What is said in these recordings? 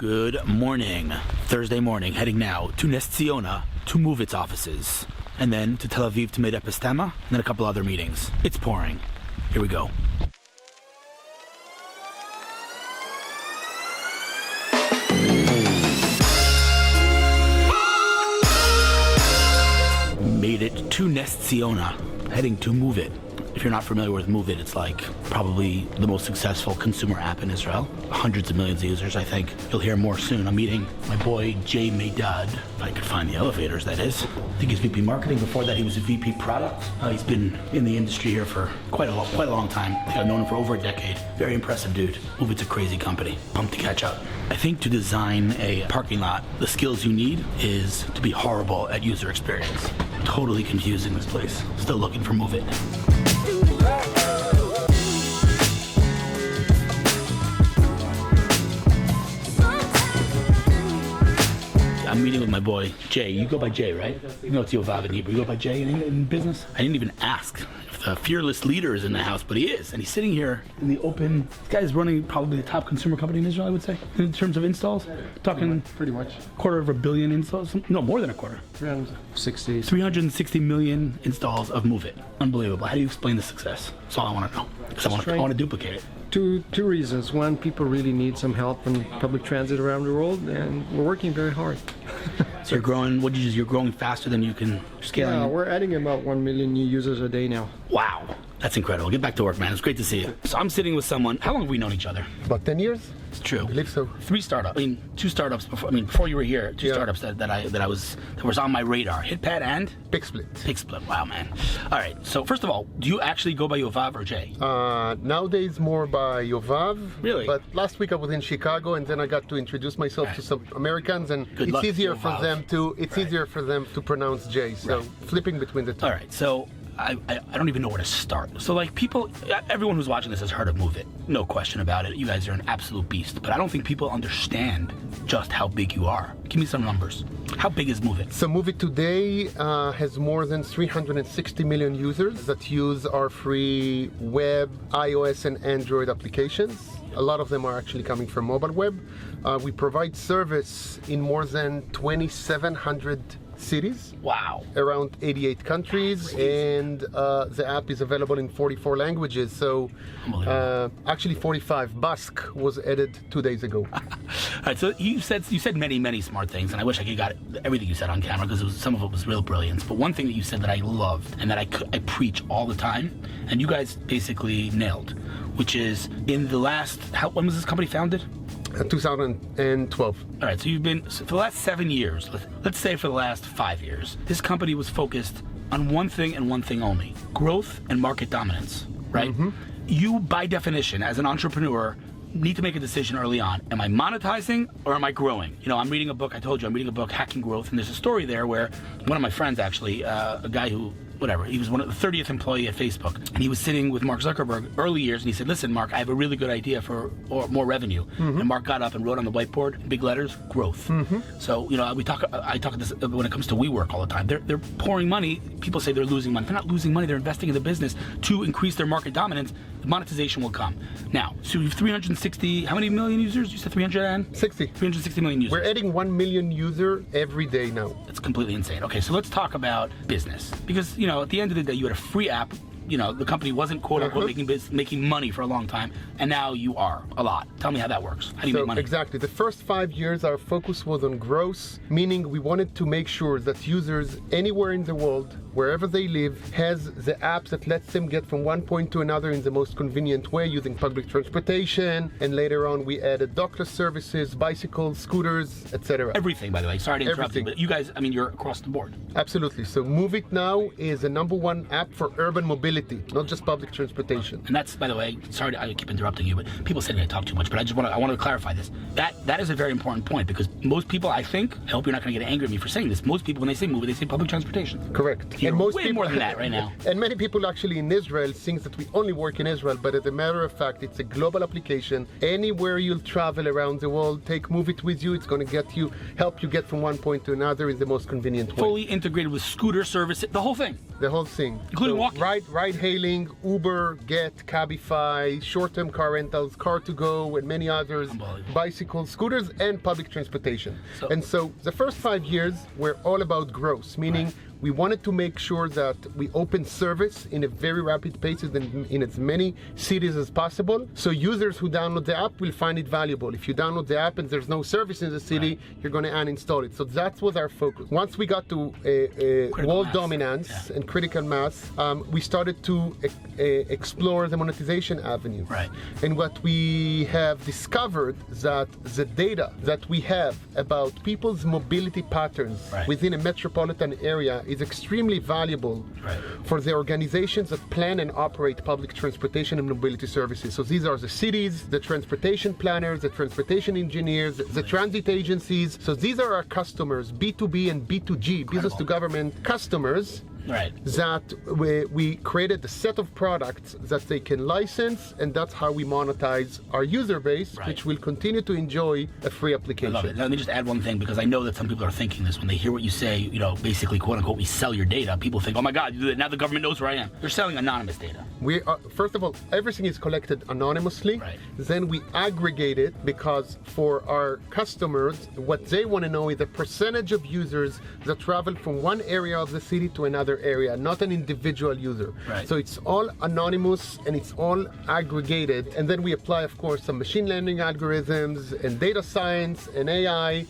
Good morning. Thursday morning, heading now to Nes Ziona, to Moovit's offices, and then to Tel Aviv to meet Epistema, and then a couple other meetings. It's pouring. Here we go. Made it to Nes Ziona, heading to Moovit. If you're not familiar with Moovit, it's like probably the most successful consumer app in Israel. Hundreds of millions of users, I think. You'll hear more soon. I'm meeting my boy, Yovav Meydad, if I could find the elevators, that is. I think he's VP Marketing. Before that, he was a VP Product. He's been in the industry here for quite a long time. I think I've known him for over a decade. Very impressive dude. Moovit's a crazy company. Pumped to catch up. I think to design a parking lot, the skills you need is to be horrible at user experience. Totally confusing, this place. Still looking for Moovit. I'm meeting with my boy, Jay. You go by Jay, right? You know it's Yovav in Hebrew. You go by Jay in business? I didn't even ask if the fearless leader is in the house, but he is. And he's sitting here in the open. This guy's running probably the top consumer company in Israel, I would say, in terms of installs. Talking pretty much. $250 million installs. No, more than a quarter. 360 million installs of Moovit. Unbelievable. How do you explain the success? That's all I want to know. Because I want to duplicate it. Two reasons. One, people really need some help in public transit around the world, and we're working very hard. So you're growing, you're growing faster than you can scale. Yeah, we're adding about 1 million new users a day now. Wow. That's incredible. Get back to work, man. It's great to see you. So I'm sitting with someone. How long have we known each other? About 10 years. It's true. I believe so. 3 startups. Two startups before you were here. Two startups that was on my radar. HitPad and PickSplit. Wow, man. All right. So first of all, do you actually go by Yovav or Jay? Nowadays more by Yovav. Really? But last week I was in Chicago, and then I got to introduce myself to some Americans, and it's easier for them to pronounce Jay. So flipping between the two. All right. So I don't even know where to start. So like everyone who's watching this has heard of Moovit. No question about it. You guys are an absolute beast. But I don't think people understand just how big you are. Give me some numbers. How big is Moovit? So Moovit today has more than 360 million users that use our free web, iOS and Android applications. A lot of them are actually coming from mobile web. We provide service in more than 2,700 cities. Wow. Around 88 countries, and the app is available in 44 languages. So actually 45. Basque was added 2 days ago. All right, so you said many smart things, and I wish I could got everything you said on camera, because some of it was real brilliance. But one thing that you said that I loved and that I preach all the time, and you guys basically nailed, which is in the last, when was this company founded? 2012. All right, so you've been, for the last 7 years, let's say for the last 5 years, this company was focused on one thing and one thing only: growth and market dominance, right? Mm-hmm. You, by definition, as an entrepreneur, need to make a decision early on. Am I monetizing or am I growing? You know, I'm reading a book, I told you, I'm reading a book, Hacking Growth, and there's a story there where one of my friends actually, a guy who, he was one of the 30th employee at Facebook, and he was sitting with Mark Zuckerberg early years, and he said, listen, Mark, I have a really good idea for more revenue. Mm-hmm. And Mark got up and wrote on the whiteboard, in big letters, growth. Mm-hmm. So, I talk this when it comes to WeWork all the time. They're pouring money. People say they're losing money. They're not losing money. They're investing in the business to increase their market dominance. The monetization will come. Now, so you have 360, how many million users? You said 360? 360 million users. We're adding 1 million user every day now. It's completely insane. Okay, so let's talk about business. Because, at the end of the day, you had a free app. The company wasn't quote-unquote making money for a long time, and now you are a lot. Tell me how that works. How do you make money? Exactly. The first 5 years, our focus was on growth, meaning we wanted to make sure that users anywhere in the world, wherever they live, has the apps that lets them get from one point to another in the most convenient way, using public transportation, and later on we added doctor services, bicycles, scooters, etc. Everything, by the way. Sorry to interrupt you, but you guys, you're across the board. Absolutely. So Moovit now is the #1 app for urban mobility, not just public transportation. And that's, by the way, sorry I keep interrupting you, but people say I talk too much, but I want to clarify this. That is a very important point, because most people, I hope you're not going to get angry at me for saying this, most people, when they say Moovit, they say public transportation. Correct. hear way more than that right now. And many people actually in Israel think that we only work in Israel, but as a matter of fact, it's a global application. Anywhere you'll travel around the world, take Moovit with you. It's going to help you get from one point to another in the most convenient way. Fully integrated with scooter service, the whole thing. The whole thing. Including walking. Ride hailing, Uber, Get, Cabify, short-term car rentals, Car2Go, and many others. Bicycles, scooters, and public transportation. So the first 5 years were all about growth, meaning we wanted to make sure that we open service in a very rapid pace in as many cities as possible. So users who download the app will find it valuable. If you download the app and there's no service in the city, you're going to uninstall it. So that was our focus. Once we got to world dominance and critical mass, we started to explore the monetization avenue. And what we have discovered that the data that we have about people's mobility patterns within a metropolitan area is extremely valuable for the organizations that plan and operate public transportation and mobility services. So these are the cities, the transportation planners, the transportation engineers, the transit agencies. So these are our customers, B2B and B2G, business to government customers. That we created a set of products that they can license, and that's how we monetize our user base, which will continue to enjoy a free application. I love it. Let me just add one thing, because I know that some people are thinking this when they hear what you say, basically, quote unquote, we sell your data. People think, oh my God, now the government knows where I am. They're selling anonymous data. We are, first of all, everything is collected anonymously. Then we aggregate it, because for our customers, what they want to know is the percentage of users that travel from one area of the city to another area, not an individual user. So it's all anonymous and it's all aggregated, and then we apply, of course, some machine learning algorithms and data science and AI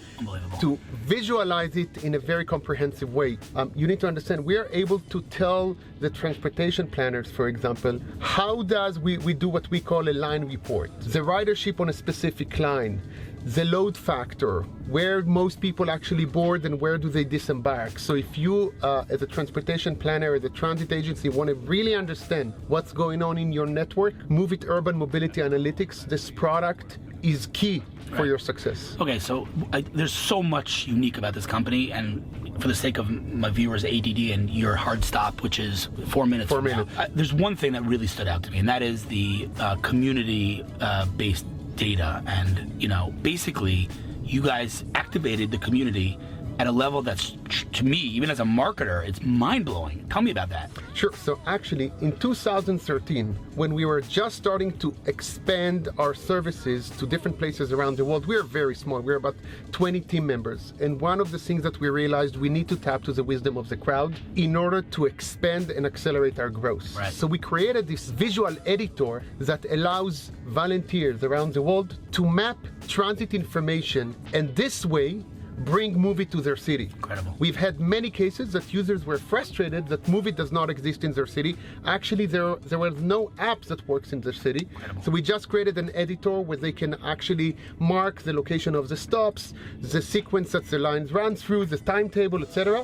to visualize it in a very comprehensive way. You need to understand, we are able to tell the transportation planners, for example, how does we do what we call a line report, the ridership on a specific line, the load factor, where most people actually board and where do they disembark. So if you, as a transportation planner or the transit agency, want to really understand what's going on in your network, Moovit Urban Mobility Analytics, this product is key for your success. Okay, so there's so much unique about this company, and for the sake of my viewers' ADD and your hard stop, which is 4 minutes. 4 minutes. There's one thing that really stood out to me, and that is the community-based data. And basically you guys activated the community at a level that's, to me, even as a marketer, it's mind-blowing. Tell me about that. Sure. So actually, in 2013, when we were just starting to expand our services to different places around the world, we were very small. We were about 20 team members. And one of the things that we realized, we need to tap to the wisdom of the crowd in order to expand and accelerate our growth. So we created this visual editor that allows volunteers around the world to map transit information, and this way bring Moovit to their city. Incredible. We've had many cases that users were frustrated that Moovit does not exist in their city. Actually, there was no app that works in their city. Incredible. So we just created an editor where they can actually mark the location of the stops, the sequence that the lines run through, the timetable, etc.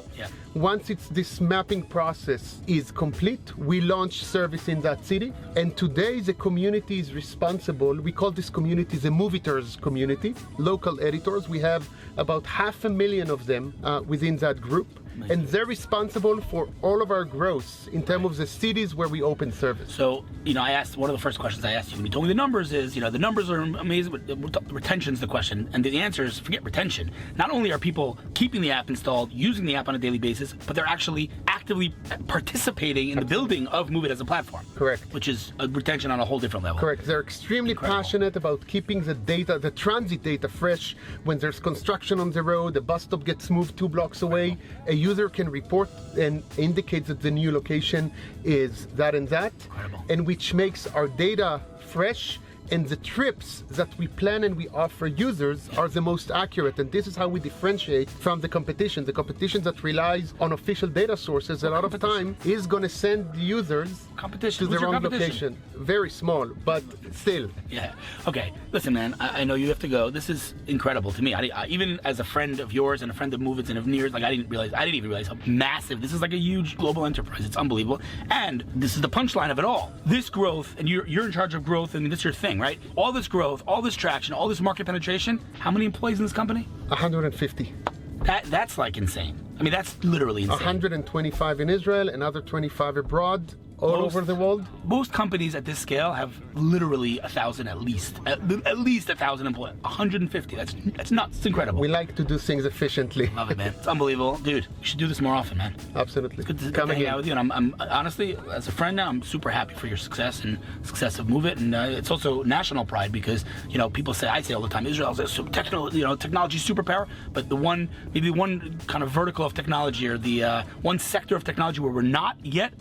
Once this mapping process is complete, we launch service in that city. And today the community is responsible. We call this community the Mooviters community, local editors. We have about 500,000 of them within that group. And they're responsible for all of our growth in terms of the cities where we open service. So, I asked, one of the first questions I asked you when you told me the numbers is, the numbers are amazing, but retention's the question. And the answer is, forget retention. Not only are people keeping the app installed, using the app on a daily basis, but they're actually actively participating in the building of Moovit as a platform. Correct. Which is a retention on a whole different level. Correct. They're extremely passionate about keeping the data, the transit data fresh. When there's construction on the road, the bus stop gets moved 2 blocks away, a user can report and indicate that the new location is that and that. Incredible. And which makes our data fresh, and the trips that we plan and we offer users are the most accurate. And this is how we differentiate from the competition. The competition that relies on official data sources a lot of time is going to send the users to the wrong location. Very small, but still. Yeah. Okay. Listen, man, I know you have to go. This is incredible to me. I even as a friend of yours and a friend of Moovit's and of Nir's, I didn't even realize how massive this is. Like a huge global enterprise. It's unbelievable. And this is the punchline of it all. This growth, and you're in charge of growth, and this is your thing, right? All this growth, all this traction, all this market penetration. How many employees in this company? 150. That's like insane. I mean, that's literally insane. 125 in Israel, another 25 abroad, all over the world. Most companies at this scale have literally 1,000 at least 1,000 employees. 150. That's nuts. It's incredible. We like to do things efficiently. Love it, man. It's unbelievable, dude. You should do this more often, man. Absolutely. It's good to hang out with you, and I'm honestly, as a friend now, I'm super happy for your success and success of Moovit, and it's also national pride because people I say all the time, Israel's a technology superpower, but maybe one kind of vertical of technology, or the one sector of technology where we're not yet,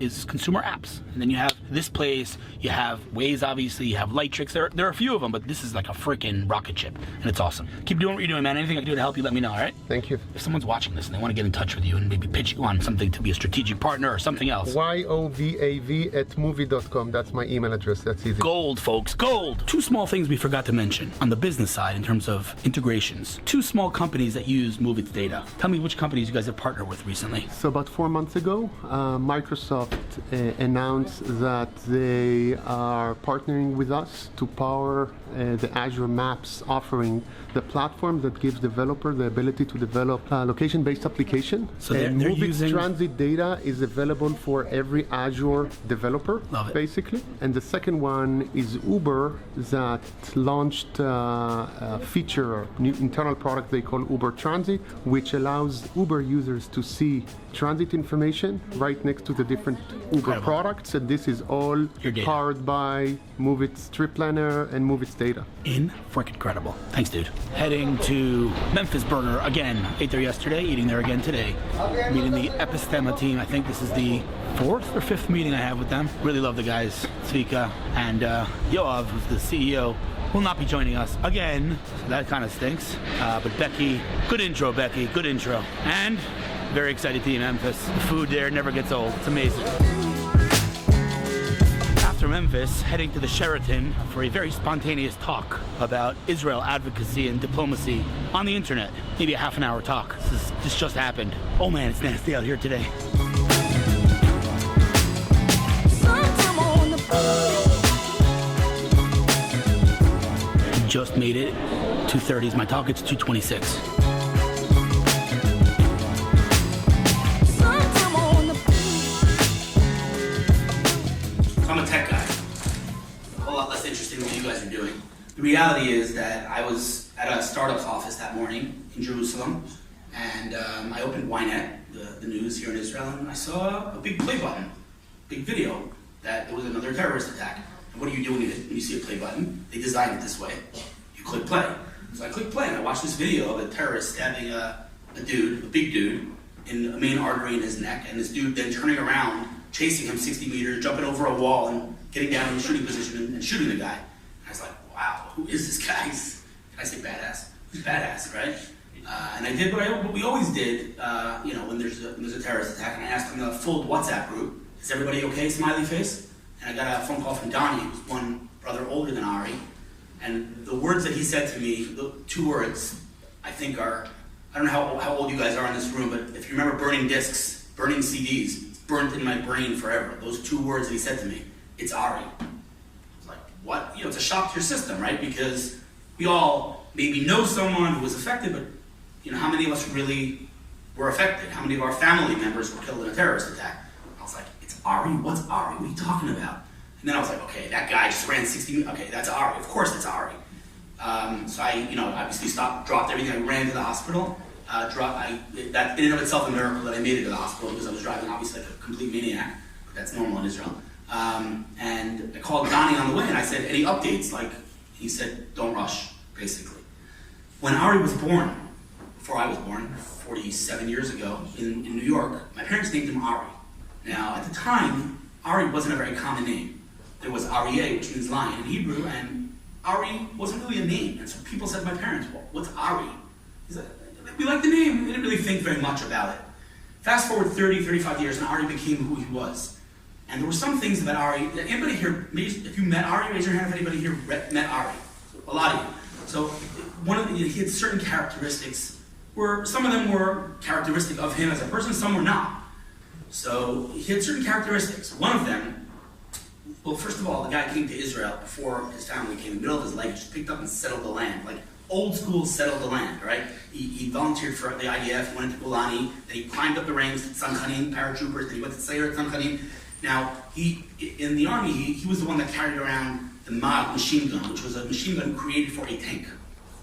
is consumer apps. And then you have this place, you have Waze, obviously, you have Lightrix. There are a few of them, but this is like a freaking rocket ship, and it's awesome. Keep doing what you're doing, man. Anything I can do to help you, let me know, all right? Thank you. If someone's watching this and they want to get in touch with you and maybe pitch you on something to be a strategic partner or something else. yovav@moovit.com. That's my email address. That's easy. Gold, folks, gold. Two small things we forgot to mention on the business side in terms of integrations. Two small companies that use Moovit's data. Tell me which companies you guys have partnered with recently. So about 4 months ago, Microsoft announced that they are partnering with us to power the Azure Maps offering, the platform that gives developer the ability to develop location-based application. So they're Moovit's using transit data is available for every Azure developer, Love it. basically. And the second one is Uber that launched a feature, new internal product they call Uber Transit, which allows Uber users to see transit information right next to the different Uber products, and this is all powered by Moovit's trip planner and Moovit's data. Incredible. Thanks, dude. Heading to Memphis Burger again. Ate there yesterday, eating there again today. Meeting the Epistema team. I think this is the 4th or 5th meeting I have with them. Really love the guys, Tzvika and Yovav, who's the CEO. Will not be joining us again, so that kind of stinks. But Becky, good intro, Becky, good intro. And very excited to be in Memphis. The food there never gets old. It's amazing. After Memphis, heading to the Sheraton for a very spontaneous talk about Israel advocacy and diplomacy on the internet. Maybe a half an hour talk. This just happened. Oh man, it's nasty out here today. Just made it. 2:30 is my talk. It's 2:26. I'm a tech guy. A whole lot less interesting than what you guys are doing. The reality is that I was at a startup's office that morning in Jerusalem, and I opened Ynet, the news here in Israel, and I saw a big play button, big video, that there was another terrorist attack. And what do you do when you see a play button? They designed it this way. You click play. So I clicked play, and I watched this video of a terrorist stabbing a big dude, in a main artery in his neck, and this dude then turning around, chasing him 60 meters, jumping over a wall, and getting down in the shooting position and shooting the guy. And I was like, wow, who is this guy? Can I say badass? He's badass, right? And I did what we always did, when there's a terrorist attack, and I asked him in the Fuld WhatsApp group, is everybody okay, smiley face? And I got a phone call from Donnie, who's one brother older than Ari, and the words that he said to me, the 2 words, I think are, I don't know how old you guys are in this room, but if you remember burning discs, burning CDs, it's burnt in my brain forever. Those 2 words that he said to me, it's Ari. I was like, what? It's a shock to your system, right? Because we all maybe know someone who was affected, but how many of us really were affected? How many of our family members were killed in a terrorist attack? I was like, it's Ari? What's Ari? What are you talking about? And then I was like, okay, that guy just ran 60 meters. Okay, that's Ari. Of course it's Ari. So I, obviously dropped everything. I ran to the hospital. That in and of itself a miracle that I made it to the hospital because I was driving obviously like a complete maniac. But that's normal in Israel. And I called Donnie on the way and I said, any updates? He said, don't rush, basically. When Ari was born, before I was born, 47 years ago in New York, my parents named him Ari. Now, at the time, Ari wasn't a very common name. There was Aryeh, which means lion in Hebrew, and Ari wasn't really a name. And so people said to my parents, well, what's Ari? He said, we like the name. We didn't really think very much about it. Fast forward 30, 35 years, and Ari became who he was. And there were some things about Ari. Anybody here, maybe if you met Ari, raise your hand if anybody here met Ari. A lot of you. So he had certain characteristics where some of them were characteristic of him as a person, some were not. So he had certain characteristics. One of them, well, first of all, the guy came to Israel before his family came in the middle of his life, just picked up and settled the land, like old school settled the land, right? He volunteered for the IDF, he went into Golani, then he climbed up the ranks to Tzanchanim, paratroopers, then he went to Sayer at Tzanchanim. Now, in the army, he was the one that carried around the Mag machine gun, which was a machine gun created for a tank,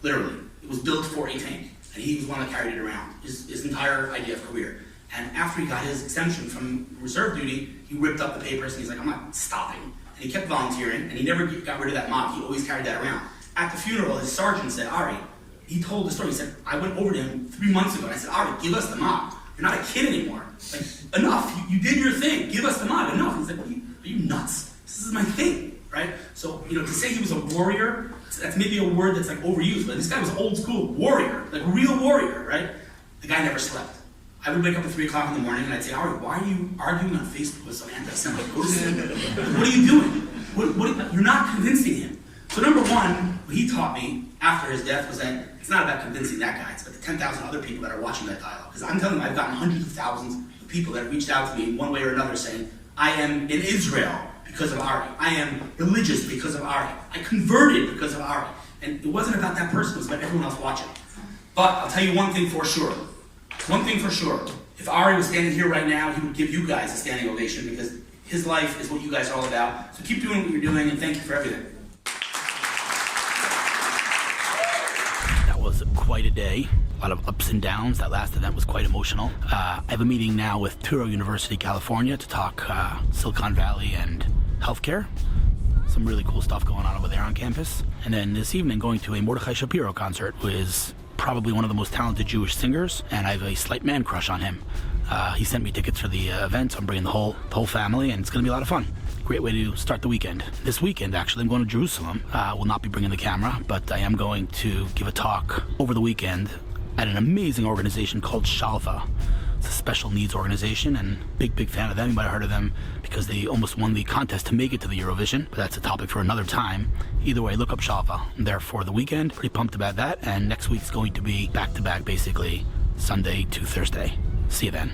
literally. It was built for a tank, and he was the one that carried it around his entire IDF career. And after he got his exemption from reserve duty, he ripped up the papers and he's like, I'm not stopping. And he kept volunteering, and he never got rid of that Mag. He always carried that around. At the funeral, his sergeant said, Ari, he told the story. He said, I went over to him 3 months ago, and I said, Ari, give us the Mag. You're not a kid anymore. Like, enough. You did your thing. Give us the Mag. Enough. He's like, are you nuts? This is my thing, right? So, to say he was a warrior, that's maybe a word that's like overused, but this guy was old school warrior, like real warrior, right? The guy never slept. I would wake up at 3 o'clock in the morning and I'd say, Ari, why are you arguing on Facebook with some anti-Semite? Go to sleep. What are you doing? You're not convincing him. So number one, what he taught me after his death was that it's not about convincing that guy, it's about the 10,000 other people that are watching that dialogue. Because I'm telling you, I've gotten hundreds of thousands of people that have reached out to me in one way or another saying, I am in Israel because of Ari. I am religious because of Ari. I converted because of Ari. And it wasn't about that person, it was about everyone else watching. But I'll tell you one thing for sure. One thing for sure. If Ari was standing here right now, he would give you guys a standing ovation because his life is what you guys are all about. So keep doing what you're doing, and thank you for everything. That was quite a day. A lot of ups and downs. That last event was quite emotional. I have a meeting now with Touro University, California to talk Silicon Valley and healthcare. Some really cool stuff going on over there on campus. And then this evening going to a Mordechai Shapiro concert, who is probably one of the most talented Jewish singers, and I have a slight man crush on him. He sent me tickets for the event, so I'm bringing the whole family, and it's going to be a lot of fun. Great way to start the weekend. This weekend, actually, I'm going to Jerusalem. Will not be bringing the camera, but I am going to give a talk over the weekend at an amazing organization called Shalva. It's a special needs organization, and big fan of them. You might have heard of them because they almost won the contest to make it to the Eurovision, but that's a topic for another time. Either way, look up Shalva. I'm there for the weekend. Pretty pumped about that, and next week's going to be back-to-back, basically, Sunday to Thursday. See you then.